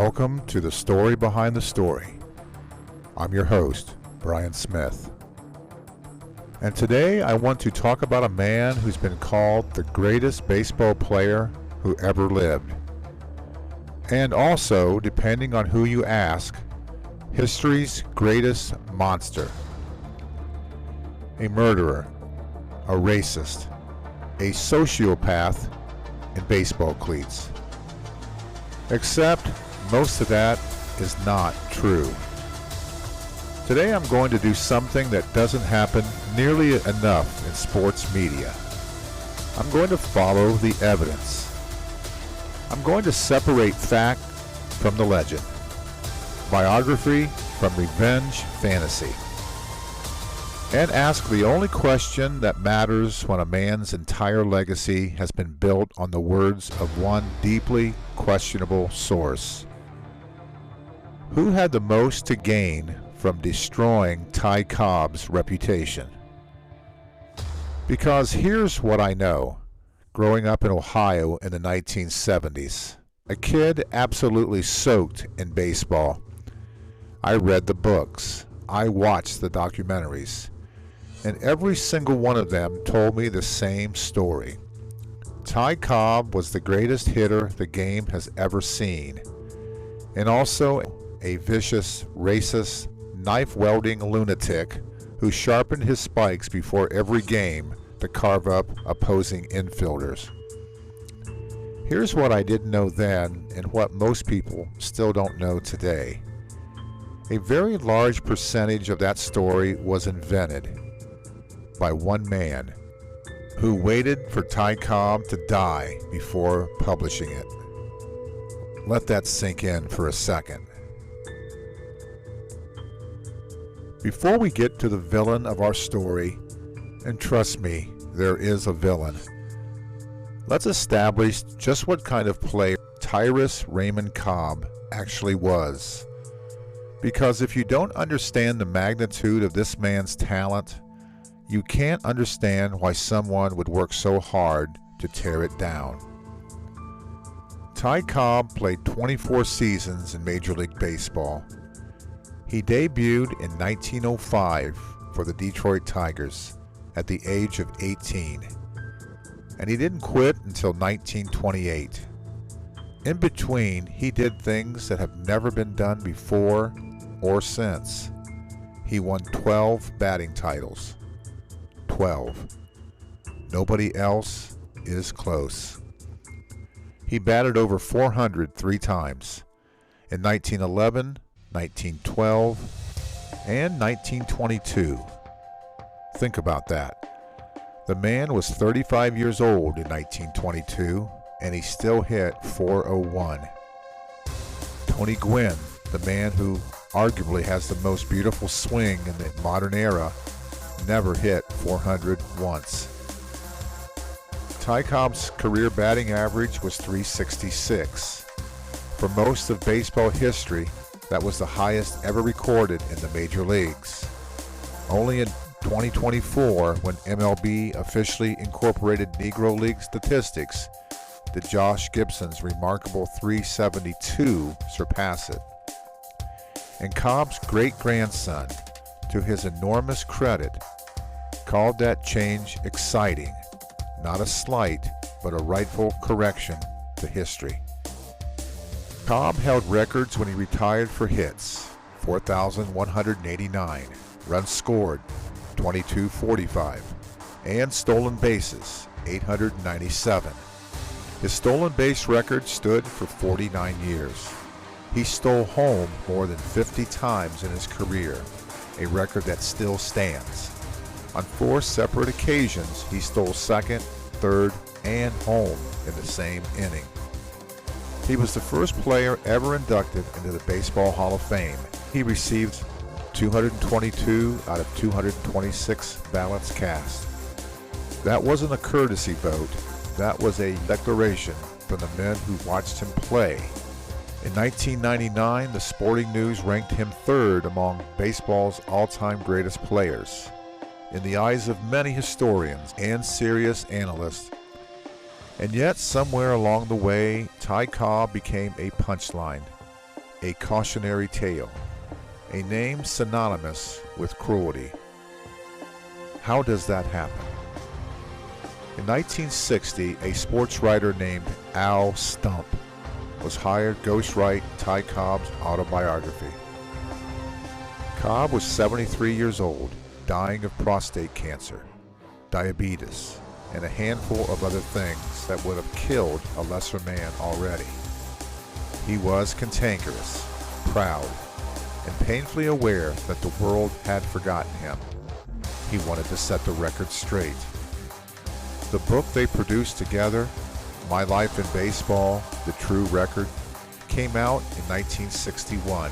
Welcome to the story behind the story. I'm your host, Brian Smith. And today I want to talk about a man who's been called the greatest baseball player who ever lived. And also, depending on who you ask, history's greatest monster. A murderer, a racist, a sociopath in baseball cleats. Except most of that is not true. Today I'm going to do something that doesn't happen nearly enough in sports media. I'm going to follow the evidence. I'm going to separate fact from the legend, biography from revenge fantasy, and ask the only question that matters when a man's entire legacy has been built on the words of one deeply questionable source. Who had the most to gain from destroying Ty Cobb's reputation? Because here's what I know. Growing up in Ohio in the 1970s, a kid absolutely soaked in baseball. I read the books, I watched the documentaries, and every single one of them told me the same story. Ty Cobb was the greatest hitter the game has ever seen, and also a vicious, racist, knife-wielding lunatic who sharpened his spikes before every game to carve up opposing infielders. Here's what I didn't know then and what most people still don't know today. A very large percentage of that story was invented by one man who waited for Ty Cobb to die before publishing it. Let that sink in for a second. Before we get to the villain of our story, and trust me, there is a villain, let's establish just what kind of player Tyrus Raymond Cobb actually was. Because if you don't understand the magnitude of this man's talent, you can't understand why someone would work so hard to tear it down. Ty Cobb played 24 seasons in Major League Baseball. He debuted in 1905 for the Detroit Tigers at the age of 18, and he didn't quit until 1928. In between, he did things that have never been done before or since. He won 12 batting titles. 12. Nobody else is close. He batted over 400 three times. In 1911, 1912, and 1922. Think about that. The man was 35 years old in 1922, and he still hit .401. Tony Gwynn, the man who arguably has the most beautiful swing in the modern era, never hit .400 once. Ty Cobb's career batting average was .366. For most of baseball history, that was the highest ever recorded in the major leagues. Only in 2024, when MLB officially incorporated Negro League statistics, did Josh Gibson's remarkable .372 surpass it. And Cobb's great-grandson, to his enormous credit, called that change exciting, not a slight, but a rightful correction to history. Cobb held records when he retired for hits, 4,189, runs scored, 2,245, and stolen bases, 897. His stolen base record stood for 49 years. He stole home more than 50 times in his career, a record that still stands. On 4 separate occasions, he stole second, third, and home in the same inning. He was the first player ever inducted into the Baseball Hall of Fame. He received 222 out of 226 ballots cast. That wasn't a courtesy vote. That was a declaration from the men who watched him play. In 1999, the Sporting News ranked him third among baseball's all-time greatest players. In the eyes of many historians and serious analysts, And yet, somewhere along the way, Ty Cobb became a punchline, a cautionary tale, a name synonymous with cruelty. How does that happen? In 1960, a sports writer named Al Stump was hired to ghostwrite Ty Cobb's autobiography. Cobb was 73 years old, dying of prostate cancer, diabetes, and a handful of other things that would have killed a lesser man already. He was cantankerous, proud, and painfully aware that the world had forgotten him. He wanted to set the record straight. The book they produced together, My Life in Baseball, The True Record, came out in 1961,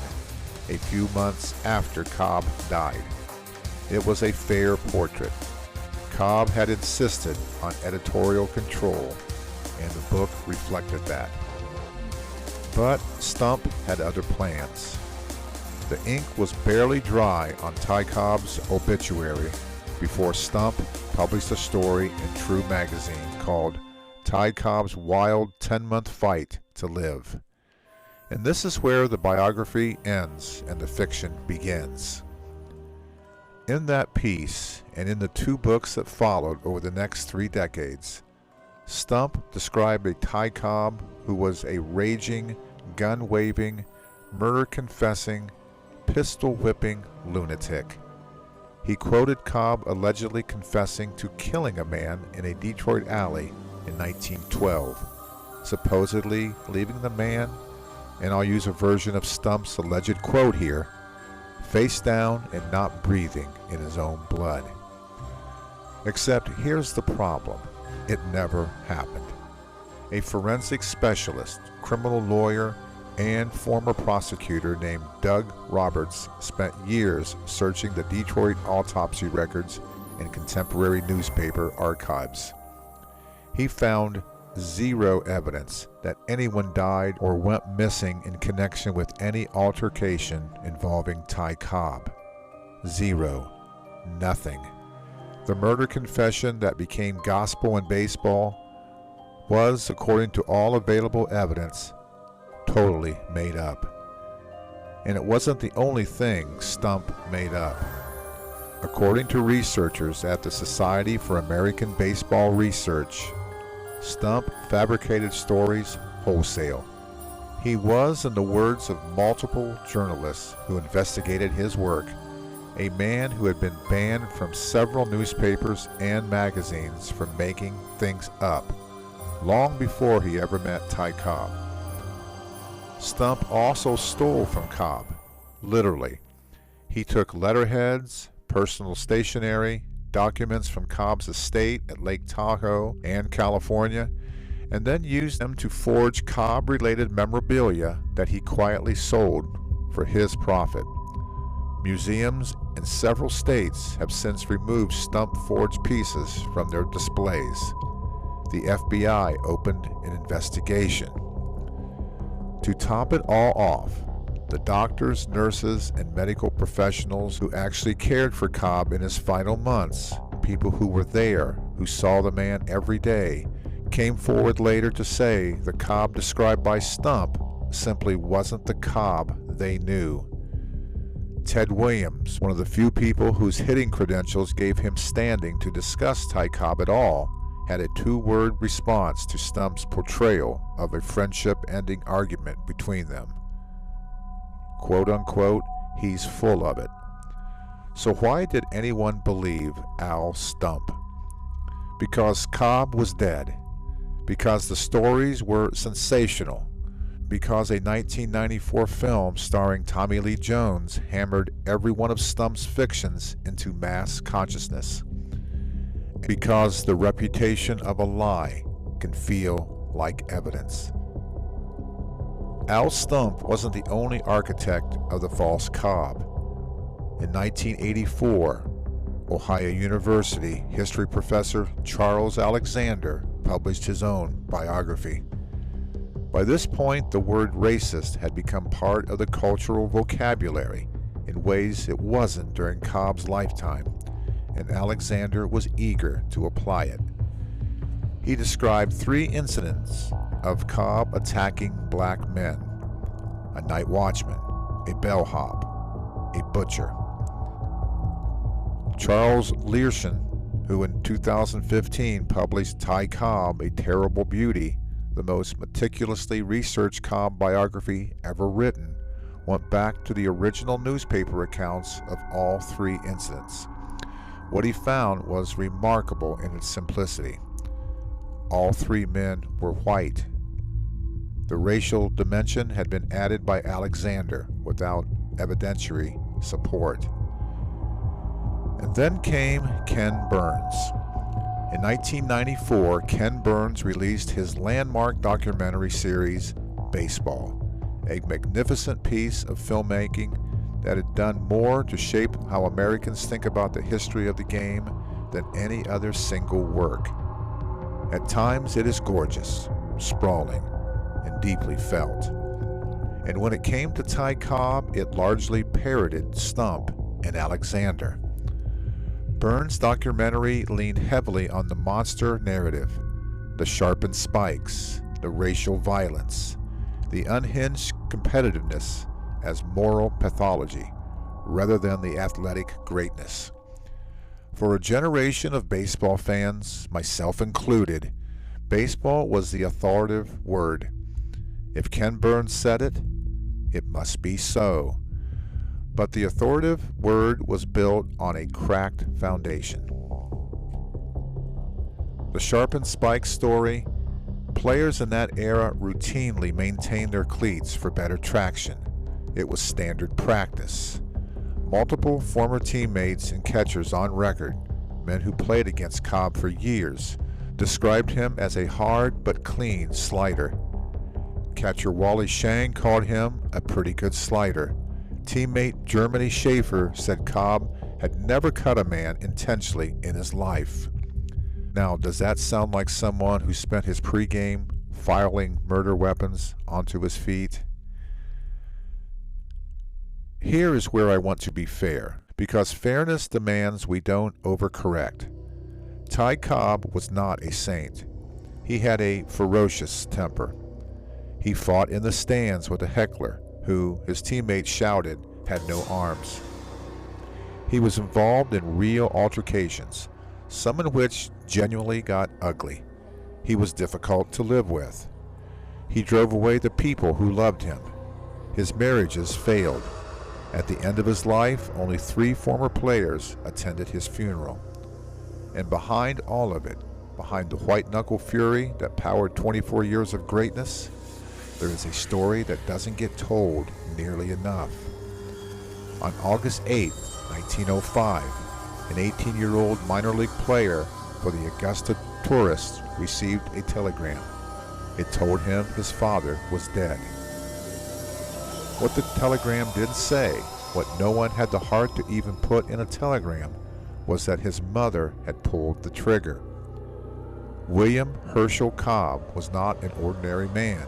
a few months after Cobb died. It was a fair portrait. Cobb had insisted on editorial control, and the book reflected that. But Stump had other plans. The ink was barely dry on Ty Cobb's obituary before Stump published a story in True magazine called Ty Cobb's Wild 10-Month Fight to Live. And this is where the biography ends and the fiction begins. In that piece, and in the two books that followed over the next 3 decades, Stump described a Ty Cobb who was a raging, gun-waving, murder-confessing, pistol-whipping lunatic. He quoted Cobb allegedly confessing to killing a man in a Detroit alley in 1912, supposedly leaving the man, and I'll use a version of Stump's alleged quote here, face down and not breathing in his own blood. Except here's the problem. It never happened. A forensic specialist, criminal lawyer, and former prosecutor named Doug Roberts spent years searching the Detroit autopsy records and contemporary newspaper archives. He found zero evidence that anyone died or went missing in connection with any altercation involving Ty Cobb. Zero. Nothing. The murder confession that became gospel in baseball was, according to all available evidence, totally made up. And it wasn't the only thing Stump made up. According to researchers at the Society for American Baseball Research, Stump fabricated stories wholesale. He was, in the words of multiple journalists who investigated his work, a man who had been banned from several newspapers and magazines for making things up, long before he ever met Ty Cobb. Stump also stole from Cobb, literally. He took letterheads, personal stationery, documents from Cobb's estate at Lake Tahoe and California, and then used them to forge Cobb-related memorabilia that he quietly sold for his profit. Museums in several states have since removed Stump-forged pieces from their displays. The FBI opened an investigation. To top it all off, the doctors, nurses, and medical professionals who actually cared for Cobb in his final months, people who were there, who saw the man every day, came forward later to say the Cobb described by Stump simply wasn't the Cobb they knew. Ted Williams, one of the few people whose hitting credentials gave him standing to discuss Ty Cobb at all, had a 2-word response to Stump's portrayal of a friendship-ending argument between them. Quote unquote, he's full of it. So why did anyone believe Al Stump? Because Cobb was dead. Because the stories were sensational. Because a 1994 film starring Tommy Lee Jones hammered every one of Stump's fictions into mass consciousness. Because the reputation of a lie can feel like evidence. Al Stump wasn't the only architect of the false Cobb. In 1984, Ohio University history professor Charles Alexander published his own biography. By this point, the word racist had become part of the cultural vocabulary in ways it wasn't during Cobb's lifetime, and Alexander was eager to apply it. He described 3 incidents of Cobb attacking black men. a night watchman, a bellhop, a butcher. Charles Learson, who in 2015 published Ty Cobb, A Terrible Beauty, the most meticulously researched Cobb biography ever written, went back to the original newspaper accounts of all three incidents. What he found was remarkable in its simplicity. All three men were white. The racial dimension had been added by Alexander without evidentiary support. And then came Ken Burns. In 1994, Ken Burns released his landmark documentary series, Baseball, a magnificent piece of filmmaking that had done more to shape how Americans think about the history of the game than any other single work. At times it is gorgeous, sprawling, and deeply felt. And when it came to Ty Cobb, it largely parroted Stump and Alexander. Burns' documentary leaned heavily on the monster narrative, the sharpened spikes, the racial violence, the unhinged competitiveness as moral pathology, rather than the athletic greatness. For a generation of baseball fans, myself included, baseball was the authoritative word. If Ken Burns said it, it must be so. But the authoritative word was built on a cracked foundation. The sharpened spike story, players in that era routinely maintained their cleats for better traction. It was standard practice. Multiple former teammates and catchers on record, men who played against Cobb for years, described him as a hard but clean slider. Catcher Wally Shang called him a pretty good slider. Teammate Germany Schaefer said Cobb had never cut a man intentionally in his life. Now, does that sound like someone who spent his pregame filing murder weapons onto his feet? Here is where I want to be fair, because fairness demands we don't overcorrect. Ty Cobb was not a saint. He had a ferocious temper. He fought in the stands with a heckler who, his teammates shouted, had no arms. He was involved in real altercations, some in which genuinely got ugly. He was difficult to live with. He drove away the people who loved him. His marriages failed. At the end of his life, only 3 former players attended his funeral. And behind all of it, behind the white-knuckle fury that powered 24 years of greatness, there is a story that doesn't get told nearly enough. On August 8, 1905, an 18-year-old minor league player for the Augusta Tourists received a telegram. It told him his father was dead. What the telegram didn't say, what no one had the heart to even put in a telegram, was that his mother had pulled the trigger. William Herschel Cobb was not an ordinary man.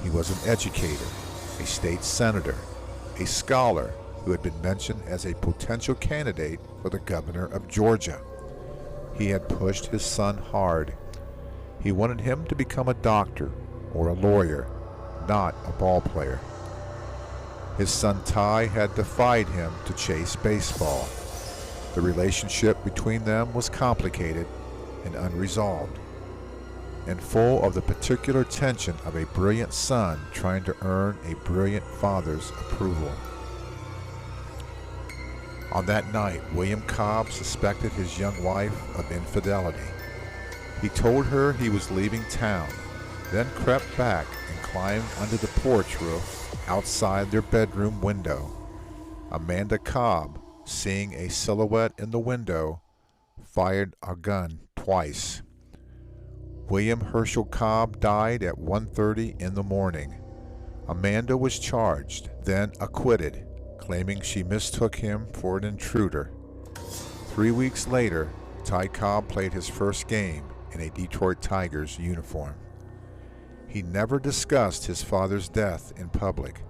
He was an educator, a state senator, a scholar who had been mentioned as a potential candidate for the governor of Georgia. He had pushed his son hard. He wanted him to become a doctor or a lawyer, not a ball player. His son Ty had defied him to chase baseball. The relationship between them was complicated and unresolved, and full of the particular tension of a brilliant son trying to earn a brilliant father's approval. On that night, William Cobb suspected his young wife of infidelity. He told her he was leaving town, then crept back and climbed under the porch roof outside their bedroom window. Amanda Cobb, seeing a silhouette in the window, fired a gun twice. William Herschel Cobb died at 1:30 in the morning. Amanda was charged, then acquitted, claiming she mistook him for an intruder. 3 weeks later, Ty Cobb played his first game in a Detroit Tigers uniform. He never discussed his father's death in public,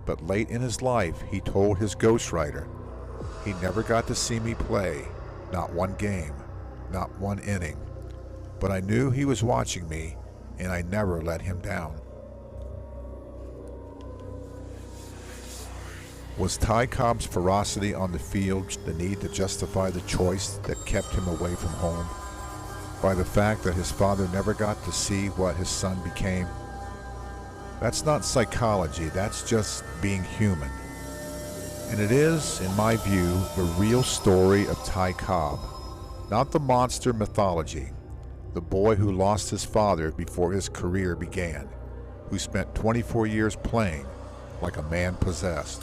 but late in his life he told his ghostwriter, "He never got to see me play, not one game, not one inning. But I knew he was watching me, and I never let him down." Was Ty Cobb's ferocity on the field the need to justify the choice that kept him away from home? By the fact that his father never got to see what his son became? That's not psychology, that's just being human. And it is, in my view, the real story of Ty Cobb. Not the monster mythology, the boy who lost his father before his career began, who spent 24 years playing like a man possessed.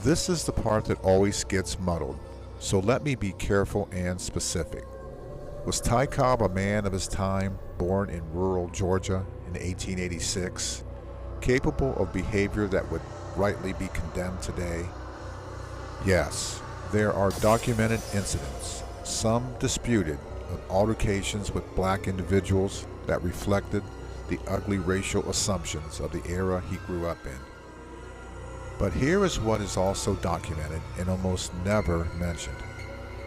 This is the part that always gets muddled, so let me be careful and specific. Was Ty Cobb a man of his time, born in rural Georgia in 1886, capable of behavior that would rightly be condemned today? Yes, there are documented incidents, some disputed, of altercations with black individuals that reflected the ugly racial assumptions of the era he grew up in. But here is what is also documented and almost never mentioned.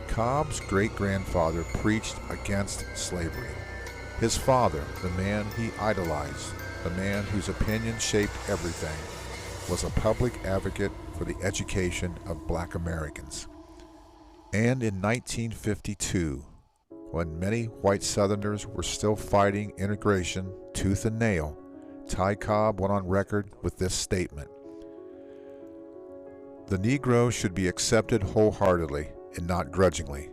Cobb's great-grandfather preached against slavery. His father, the man he idolized, the man whose opinion shaped everything, was a public advocate for the education of black Americans. And in 1952, when many white Southerners were still fighting integration tooth and nail, Ty Cobb went on record with this statement: "The Negro should be accepted wholeheartedly and not grudgingly.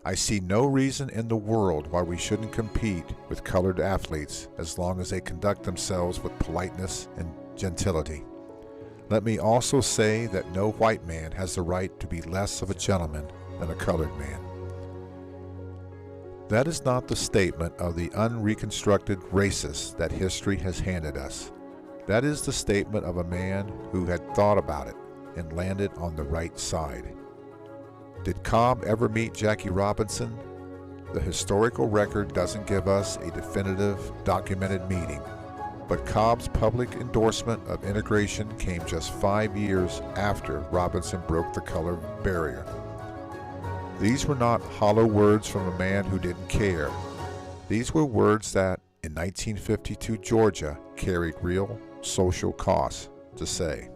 I see no reason in the world why we shouldn't compete with colored athletes as long as they conduct themselves with politeness and gentility. Let me also say that no white man has the right to be less of a gentleman than a colored man." That is not the statement of the unreconstructed racist that history has handed us. That is the statement of a man who had thought about it and landed on the right side. Did Cobb ever meet Jackie Robinson? The historical record doesn't give us a definitive, documented meeting, but Cobb's public endorsement of integration came just 5 years after Robinson broke the color barrier. These were not hollow words from a man who didn't care. These were words that, in 1952 Georgia, carried real social costs to say.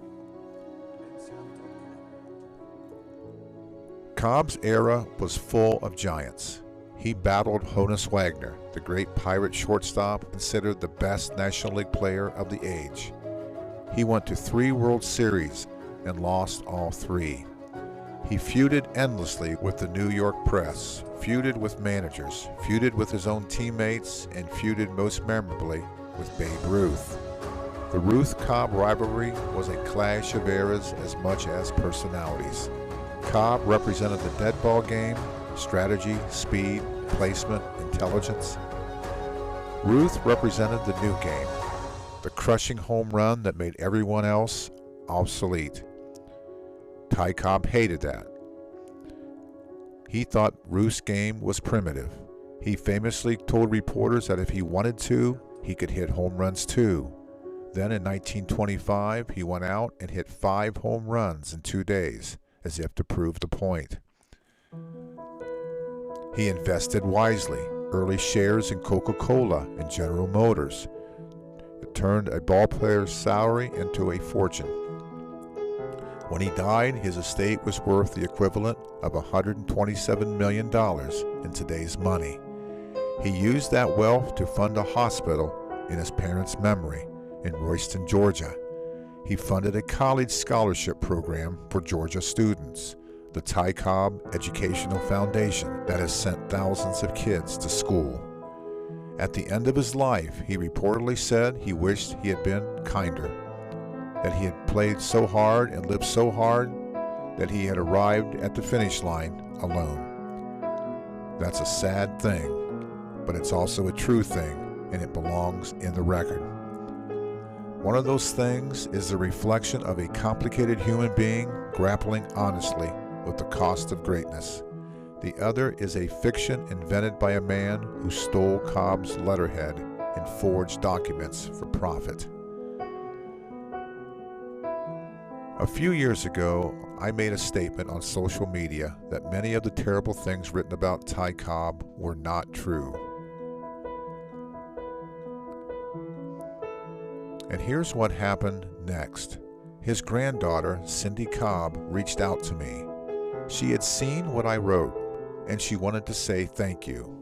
Cobb's era was full of giants. He battled Honus Wagner, the great Pirate shortstop, considered the best National League player of the age. He went to 3 World Series and lost all 3. He feuded endlessly with the New York press, feuded with managers, feuded with his own teammates, and feuded most memorably with Babe Ruth. The Ruth-Cobb rivalry was a clash of eras as much as personalities. Cobb represented the dead ball game, strategy, speed, placement, intelligence. Ruth represented the new game, the crushing home run that made everyone else obsolete. Ty Cobb hated that. He thought Ruth's game was primitive. He famously told reporters that if he wanted to, he could hit home runs too. Then in 1925, he went out and hit 5 home runs in 2 days, as if to prove the point. He invested wisely, early shares in Coca-Cola and General Motors. It turned a ballplayer's salary into a fortune. When he died, his estate was worth the equivalent of $127 million in today's money. He used that wealth to fund a hospital in his parents' memory in Royston, Georgia. He funded a college scholarship program for Georgia students, the Ty Cobb Educational Foundation, that has sent thousands of kids to school. At the end of his life, he reportedly said he wished he had been kinder, that he had played so hard and lived so hard that he had arrived at the finish line alone. That's a sad thing, but it's also a true thing, and it belongs in the record. One of those things is the reflection of a complicated human being grappling honestly with the cost of greatness. The other is a fiction invented by a man who stole Cobb's letterhead and forged documents for profit. A few years ago, I made a statement on social media that many of the terrible things written about Ty Cobb were not true. And here's what happened next. His granddaughter, Cindy Cobb, reached out to me. She had seen what I wrote, and she wanted to say thank you.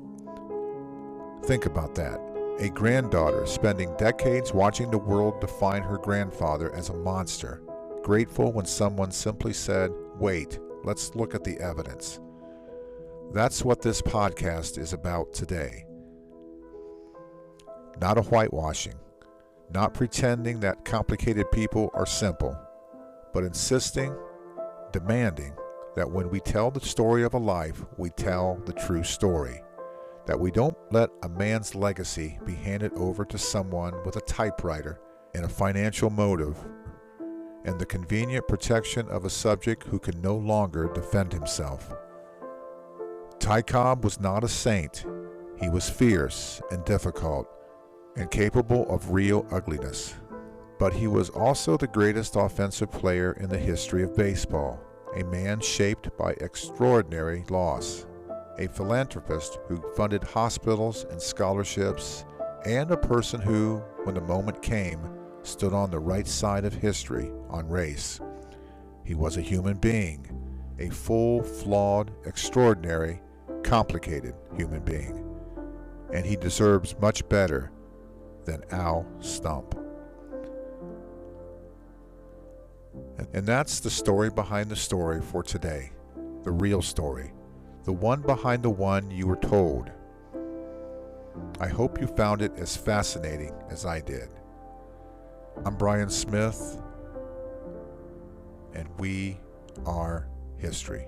Think about that. A granddaughter spending decades watching the world define her grandfather as a monster, grateful when someone simply said, "Wait, let's look at the evidence." That's what this podcast is about today. Not a whitewashing, not pretending that complicated people are simple, but insisting, demanding that when we tell the story of a life, we tell the true story. That we don't let a man's legacy be handed over to someone with a typewriter and a financial motive and the convenient protection of a subject who can no longer defend himself. Ty Cobb was not a saint. He was fierce and difficult and capable of real ugliness. But he was also the greatest offensive player in the history of baseball, a man shaped by extraordinary loss. A philanthropist who funded hospitals and scholarships, and a person who, when the moment came, stood on the right side of history on race. He was a human being, a full, flawed, extraordinary, complicated human being. And he deserves much better than Al Stump. And that's the story behind the story for today, the real story. The one behind the one you were told. I hope you found it as fascinating as I did. I'm Brian Smith, and we are history.